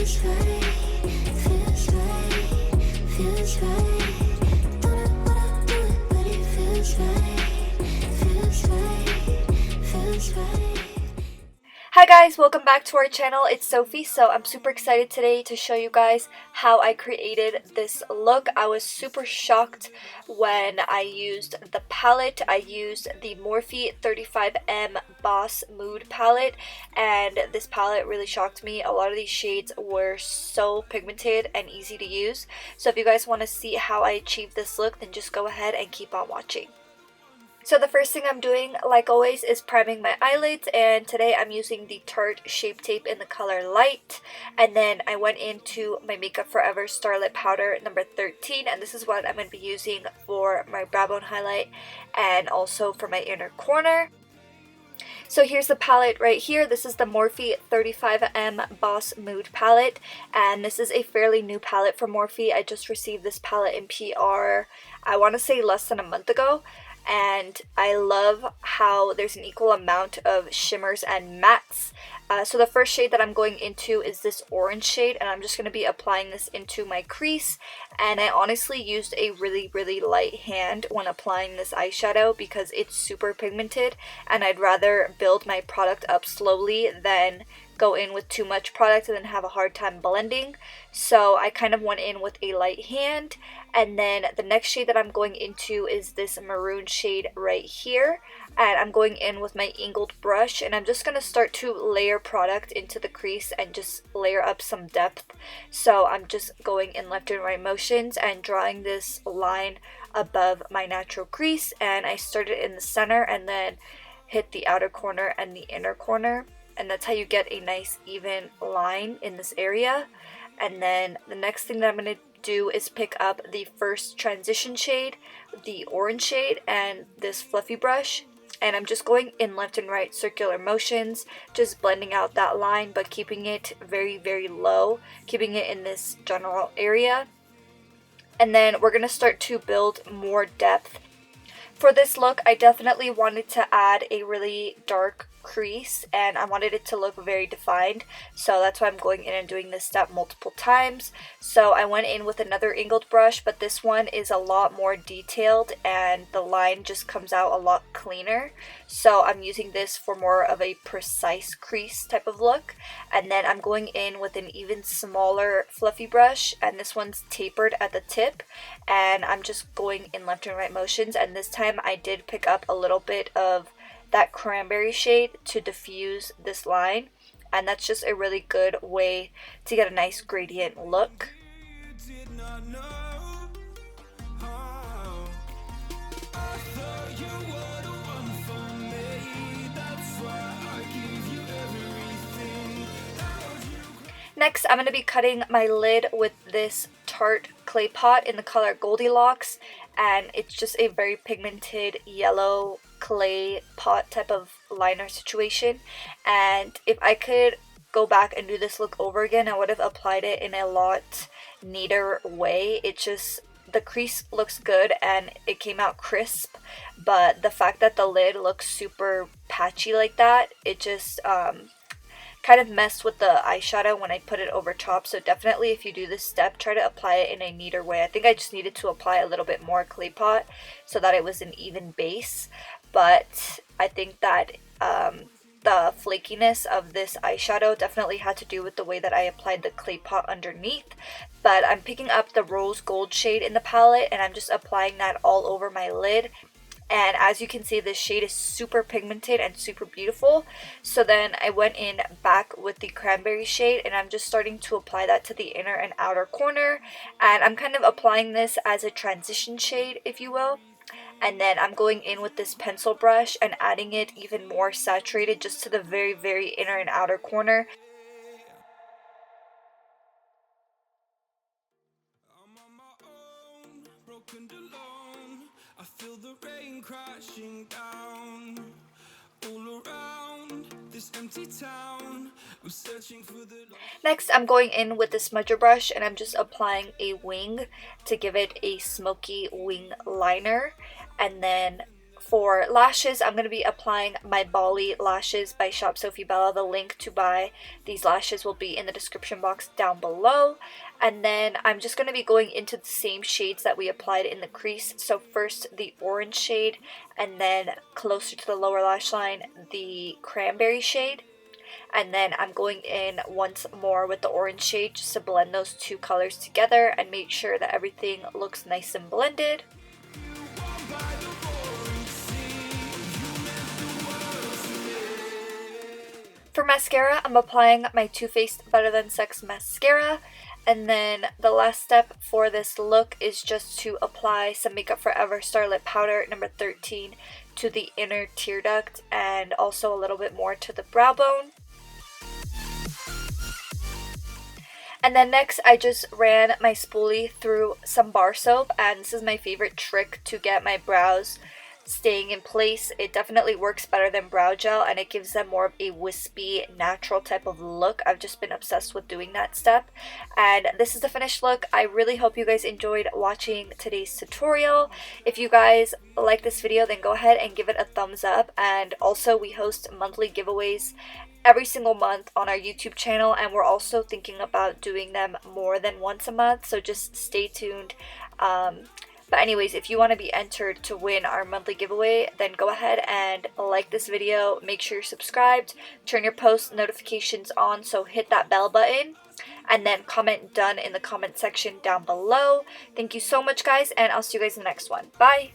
feels right, feels right, feels right. Don't know what I'm doing, but it feels right, feels right, feels right. Hi guys, welcome back to our channel. It's Sofie. So I'm super excited today to show you guys how I created this look. I was super shocked when I used the palette. I used the Morphe 35M Boss Mood palette, and this palette really shocked me. A lot of these shades were so pigmented and easy to use. So if you guys want to see how I achieved this look, then just go ahead and keep on watching. So the first thing I'm doing, like always, is priming my eyelids, and today I'm using the Tarte Shape Tape in the color Light. And then I went into my Makeup Forever Starlit Powder number 13, and this is what I'm going to be using for my brow bone highlight and also for my inner corner. So here's the palette right here. This is the Morphe 35M Boss Mood palette, and this is a fairly new palette from Morphe. I just received this palette in PR, I want to say less than a month ago. And I love how there's an equal amount of shimmers and mattes. So the first shade that I'm going into is this orange shade, and I'm just going to be applying this into my crease. And I honestly used a really light hand when applying this eyeshadow because it's super pigmented, and I'd rather build my product up slowly than go in with too much product and then have a hard time blending. So I kind of went in with a light hand. And then the next shade that I'm going into is this maroon shade right here, and I'm going in with my angled brush, and I'm just going to start to layer product into the crease and just layer up some depth. So I'm just going in left and right motions and drawing this line above my natural crease, and I started in the center and then hit the outer corner and the inner corner, and that's how you get a nice even line in this area. And then the next thing that I'm going to do is pick up the first transition shade, the orange shade, and this fluffy brush, and I'm just going in left and right circular motions, just blending out that line but keeping it very low, keeping it in this general area. And then we're going to start to build more depth. For this look, I definitely wanted to add a really dark crease, and I wanted it to look very defined, so that's why I'm going in and doing this step multiple times. So I went in with another angled brush, but this one is a lot more detailed and the line just comes out a lot cleaner, so I'm using this for more of a precise crease type of look. And then I'm going in with an even smaller fluffy brush, and this one's tapered at the tip, and I'm just going in left and right motions, and this time I did pick up a little bit of that cranberry shade to diffuse this line, and that's just a really good way to get a nice gradient look. Next, I'm going to be cutting my lid with this Tarte clay pot in the color Goldilocks, and it's just a very pigmented yellow clay pot type of liner situation. And if I could go back and do this look over again, I would have applied it in a lot neater way. It just, the crease looks good and it came out crisp, but the fact that the lid looks super patchy like that, it just kind of messed with the eyeshadow when I put it over top. So definitely, if you do this step, try to apply it in a neater way. I think I just needed to apply a little bit more clay pot so that it was an even base, but I think that the flakiness of this eyeshadow definitely had to do with the way that I applied the clay pot underneath. But I'm picking up the rose gold shade in the palette, and I'm just applying that all over my lid. And as you can see, this shade is super pigmented and super beautiful. So then I went in back with the cranberry shade, and I'm just starting to apply that to the inner and outer corner. And I'm kind of applying this as a transition shade, if you will. And then I'm going in with this pencil brush and adding it even more saturated just to the very inner and outer corner. I feel the rain crashing down all around this empty town. I'm searching for the... Next, I'm going in with the smudger brush, and I'm just applying a wing to give it a smoky wing liner. And then for lashes, I'm going to be applying my Bali lashes by Shop Sofie Bella. The link to buy these lashes will be in the description box down below. And then I'm just going to be going into the same shades that we applied in the crease. So first the orange shade, and then closer to the lower lash line, the cranberry shade. And then I'm going in once more with the orange shade just to blend those two colors together and make sure that everything looks nice and blended. For mascara, I'm applying my Too Faced Better Than Sex mascara. And then the last step for this look is just to apply some Makeup Forever Starlit Powder number 13 to the inner tear duct and also a little bit more to the brow bone. And then next, I just ran my spoolie through some bar soap, and this is my favorite trick to get my brows staying in place. It definitely works better than brow gel, and it gives them more of a wispy, natural type of look. I've just been obsessed with doing that step. And this is the finished look. I really hope you guys enjoyed watching today's tutorial. If you guys like this video, then go ahead and give it a thumbs up. And also, we host monthly giveaways every single month on our YouTube channel, and we're also thinking about doing them more than once a month, so just stay tuned. But anyways, if you want to be entered to win our monthly giveaway, then go ahead and like this video, make sure you're subscribed, turn your post notifications on, so hit that bell button, and then comment done in the comment section down below. Thank you so much, guys, and I'll see you guys in the next one. Bye!